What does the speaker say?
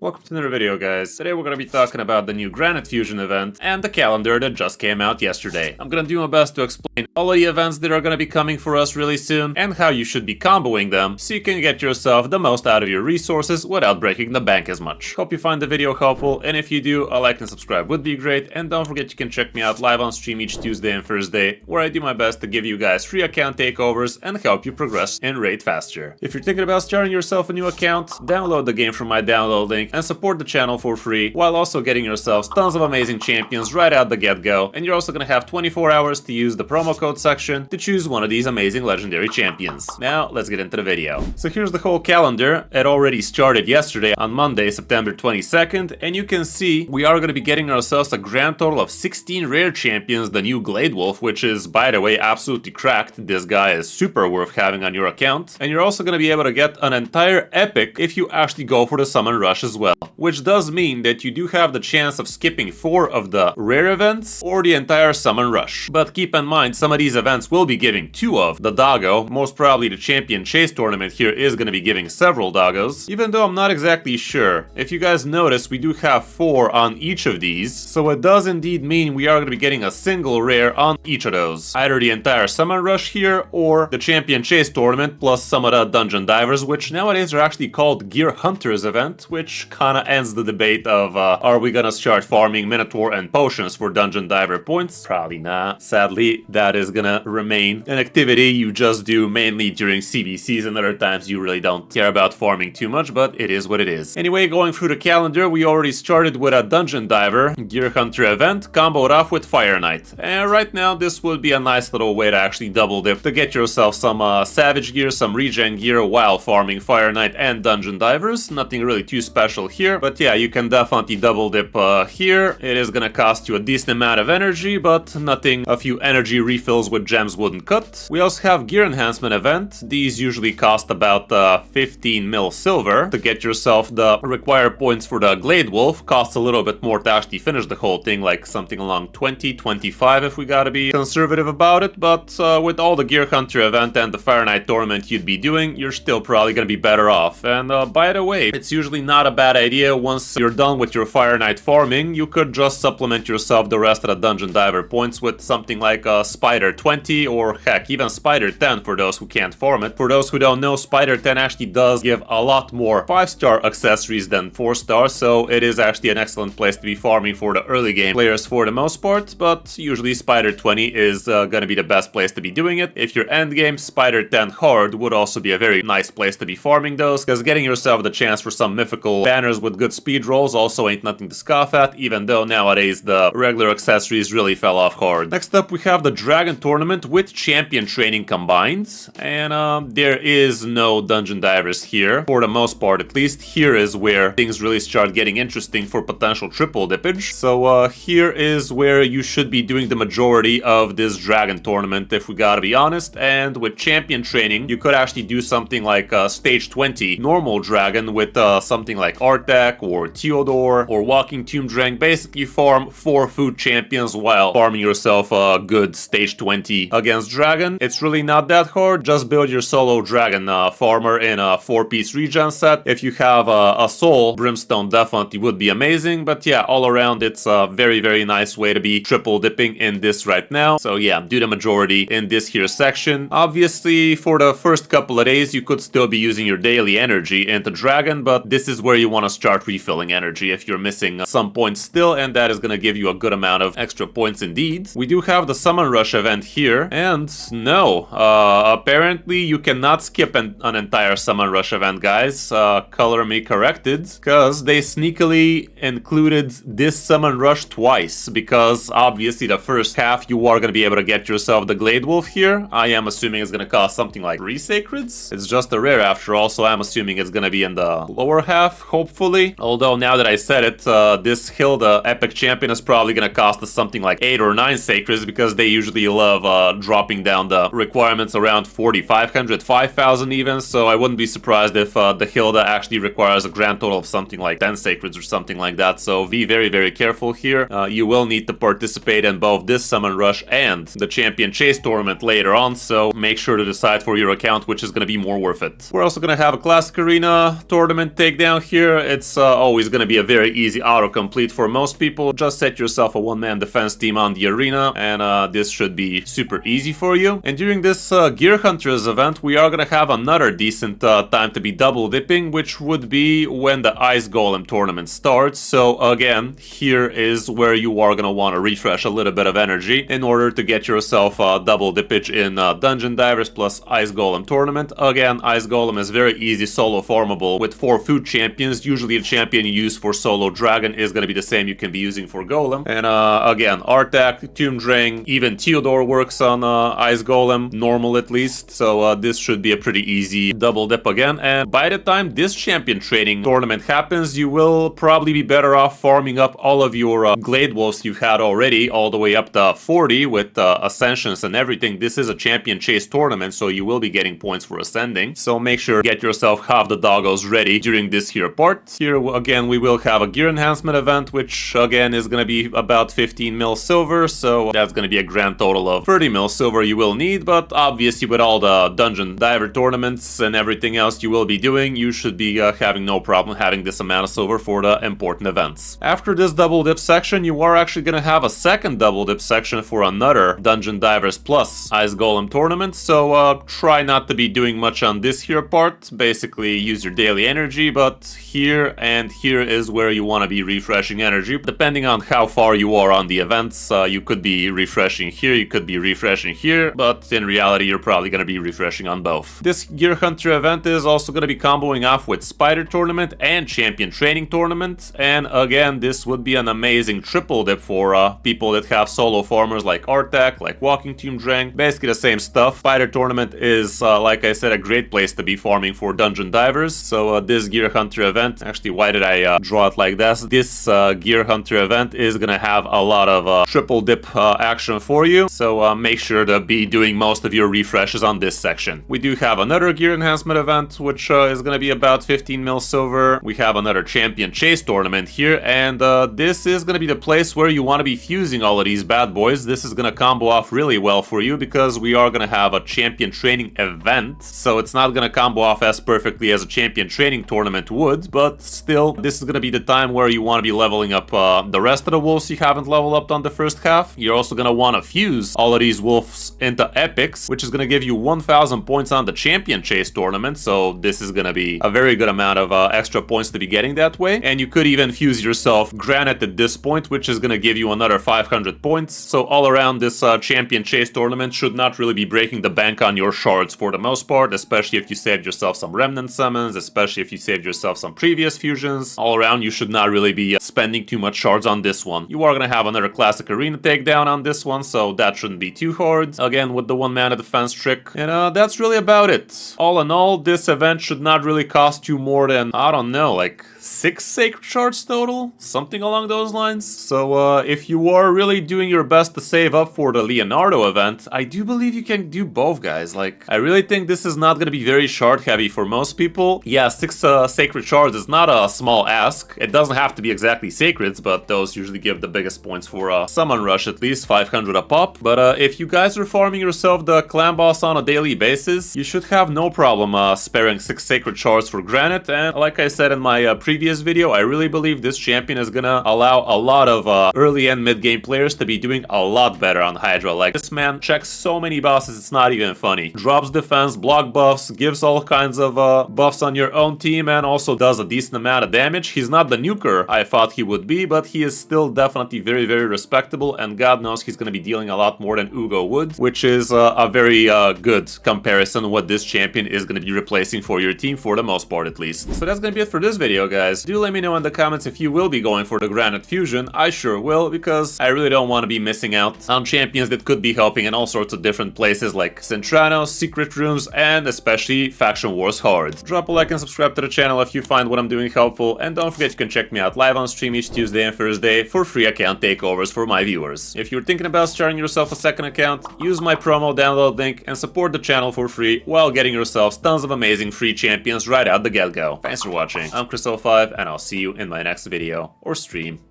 Welcome to another video, guys. Today we're going to be talking about the new Granyt Fusion event and the calendar that just came out yesterday. I'm going to do my best to explain all of the events that are going to be coming for us really soon and how you should be comboing them so you can get yourself the most out of your resources without breaking the bank as much. Hope you find the video helpful, and if you do, a like and subscribe would be great, and don't forget you can check me out live on stream each Tuesday and Thursday, where I do my best to give you guys free account takeovers and help you progress and raid faster. If you're thinking about starting yourself a new account, download the game from my download link and support the channel for free, while also getting yourselves tons of amazing champions right out the get-go, and you're also gonna have 24 hours to use the promo code section to choose one of these amazing legendary champions. Now, let's get into the video. So here's the whole calendar. It already started yesterday on Monday, September 22nd, and you can see we are gonna be getting ourselves a grand total of 16 rare champions, the new Glade Wolf, which is, by the way, absolutely cracked. This guy is super worth having on your account, and you're also gonna be able to get an entire epic if you actually go for the summon rush as well, which does mean that you do have the chance of skipping 4 of the rare events or the entire summon rush. But keep in mind, some of these events will be giving 2 of the doggo. Most probably the champion chase tournament here is going to be giving several doggos, even though I'm not exactly sure. If you guys notice, we do have 4 on each of these, so it does indeed mean we are going to be getting a single rare on each of those. Either the entire summon rush here or the champion chase tournament plus some of the dungeon divers, which nowadays are actually called Gear Hunters event, which kinda ends the debate of are we gonna start farming Minotaur and potions for dungeon diver points? Probably not. Sadly, that is gonna remain an activity you just do mainly during CVCs, and other times you really don't care about farming too much, but it is what it is. Anyway, going through the calendar, we already started with a dungeon diver Gear Hunter event comboed off with Fire Knight. And right now this would be a nice little way to actually double dip to get yourself some savage gear, some regen gear while farming Fire Knight and dungeon divers. Nothing really too special here, but yeah, you can definitely double dip here. It is gonna cost you a decent amount of energy, but nothing a few energy refills with gems wouldn't cut. We also have gear enhancement event. These usually cost about 15 mil silver. To get yourself the required points for the Glade Wolf costs a little bit more to actually finish the whole thing, like something along 20-25 if we gotta be conservative about it, but with all the Gear Hunter event and the Fire Knight tournament you'd be doing, you're still probably gonna be better off. And by the way, it's usually not a bad idea once you're done with your Fire Knight farming, you could just supplement yourself the rest of the dungeon diver points with something like a Spider 20 or heck, even Spider 10 for those who can't farm it. For those who don't know, Spider 10 actually does give a lot more 5-star accessories than 4-star, so it is actually an excellent place to be farming for the early game players for the most part, but usually Spider 20 is gonna be the best place to be doing it. If you're endgame, Spider 10 hard would also be a very nice place to be farming those, because getting yourself the chance for some mythical banners with good speed rolls also ain't nothing to scoff at, even though nowadays the regular accessories really fell off hard. Next up, we have the Dragon Tournament with Champion Training combined, and there is no dungeon divers here, for the most part at least. Here is where things really start getting interesting for potential triple dippage. So here is where you should be doing the majority of this Dragon Tournament, if we gotta be honest, and with Champion Training, you could actually do something like stage 20 normal dragon with something like Artak or Theodore or Walking Tomb Drang. Basically farm 4 food champions while farming yourself a good stage 20 against dragon. It's really not that hard. Just build your solo dragon farmer in a 4-piece regen set. If you have a soul, Brimstone definitely would be amazing, but yeah, all around it's a very, very nice way to be triple dipping in this right now. So yeah, do the majority in this here section. Obviously, for the first couple of days, you could still be using your daily energy into dragon, but this is where you want to start refilling energy if you're missing some points still, and that is going to give you a good amount of extra points indeed. We do have the Summon Rush event here, and no, apparently you cannot skip an entire Summon Rush event, guys. Color me corrected, because they sneakily included this Summon Rush twice, because obviously the first half you are going to be able to get yourself the Glade Wolf here. I am assuming it's going to cost something like 3 sacreds. It's just a rare after all, so I'm assuming it's going to be in the lower half, hopefully. Although now that I said it, this Hilda epic champion is probably going to cost us something like 8 or 9 sacreds, because they usually love dropping down the requirements around 4,500, 5,000 even, so I wouldn't be surprised if the Hilda actually requires a grand total of something like 10 sacreds or something like that, so be very, very careful here. You will need to participate in both this Summon Rush and the Champion Chase tournament later on, so make sure to decide for your account which is going to be more worth it. We're also going to have a Classic Arena tournament takedown here. here, it's always going to be a very easy autocomplete for most people. Just set yourself a one-man defense team on the arena, and this should be super easy for you. And during this Gear Hunters event, we are going to have another decent time to be double dipping, which would be when the Ice Golem tournament starts. So again, here is where you are going to want to refresh a little bit of energy in order to get yourself double dippage in Dungeon Divers plus Ice Golem tournament. Again, Ice Golem is very easy solo farmable with 4 food champions. Usually the champion you use for solo dragon is going to be the same you can be using for Golem. And again, Artak, Tomb Drain, even Theodore works on Ice Golem, normal at least. So this should be a pretty easy double dip again. And by the time this champion training tournament happens, you will probably be better off farming up all of your Glade Wolves you've had already, all the way up to 40 with Ascensions and everything. This is a champion chase tournament, so you will be getting points for ascending. So make sure to get yourself half the doggos ready during this here part. Here again, we will have a gear enhancement event, which again is going to be about 15 mil silver. So that's going to be a grand total of 30 mil silver you will need. But obviously with all the Dungeon Diver tournaments and everything else you will be doing, you should be having no problem having this amount of silver for the important events. After this double dip section, you are actually going to have a second double dip section for another Dungeon Divers plus Ice Golem tournament. So try not to be doing much on this here part. Basically use your daily energy, but here and here is where you want to be refreshing energy. Depending on how far you are on the events, you could be refreshing here, you could be refreshing here, but in reality you're probably going to be refreshing on both. This Gear Hunter event is also going to be comboing off with Spider Tournament and Champion Training Tournament, and again this would be an amazing triple dip for people that have solo farmers like Artak, like Walking Tomb Drain, basically the same stuff. Spider Tournament is, like I said, a great place to be farming for Dungeon Divers. So this Gear Hunter event, actually why did I draw it like this? This Gear Hunter event is gonna have a lot of triple dip action for you, so make sure to be doing most of your refreshes on this section. We do have another gear enhancement event, which is gonna be about 15 mil silver. We have another champion chase tournament here, and this is gonna be the place where you want to be fusing all of these bad boys. This is gonna combo off really well for you because we are gonna have a champion training event, so it's not gonna combo off as perfectly as a champion training tournament would, but still this is gonna be the time where you want to be leveling up the rest of the wolves you haven't leveled up on the first half. You're also gonna want to fuse all of these wolves into epics, which is gonna give you 1000 points on the champion chase tournament. So this is gonna be a very good amount of extra points to be getting that way. And you could even fuse yourself Granyt at this point, which is gonna give you another 500 points. So all around, this champion chase tournament should not really be breaking the bank on your shards for the most part, especially if you saved yourself some remnant summons, especially if you saved yourself some previous fusions. All around, you should not really be spending too much shards on this one. You are gonna have another classic arena takedown on this one, so that shouldn't be too hard. Again, with the one mana defense trick. And that's really about it. All in all, this event should not really cost you more than, I don't know, like 6 sacred shards total? Something along those lines. So if you are really doing your best to save up for the Leonardo event, I do believe you can do both, guys. Like, I really think this is not gonna be very shard heavy for most people. Yeah, 6 sacred shards is not a small ask. It doesn't have to be exactly sacreds, but those usually give the biggest points for summon rush, at least 500 a pop. But if you guys are farming yourself the clan boss on a daily basis, you should have no problem sparing 6 sacred shards for Granyt. And like I said in my previous video, I really believe this champion is gonna allow a lot of early and mid game players to be doing a lot better on Hydra. Like, this man checks so many bosses, it's not even funny. Drops defense, block buffs, gives all kinds of buffs on your own team, and also does a decent amount of damage. He's not the nuker I thought he would be, but he is still definitely very, very respectable, and God knows he's gonna be dealing a lot more than Ugo would, which is a very good comparison what this champion is gonna be replacing for your team, for the most part at least. So that's gonna be it for this video, guys. Do let me know in the comments if you will be going for the Granyt Fusion. I sure will, because I really don't want to be missing out on champions that could be helping in all sorts of different places like Centrano, Secret Rooms, and especially Faction Wars Hard. Drop a like and subscribe to the channel if you find what I'm doing helpful, and don't forget you can check me out live on stream each Tuesday and Thursday for free account takeovers for my viewers. If you're thinking about starting yourself a second account, use my promo download link and support the channel for free while getting yourselves tons of amazing free champions right out the get-go. Thanks for watching. I'm Chris05, and I'll see you in my next video or stream.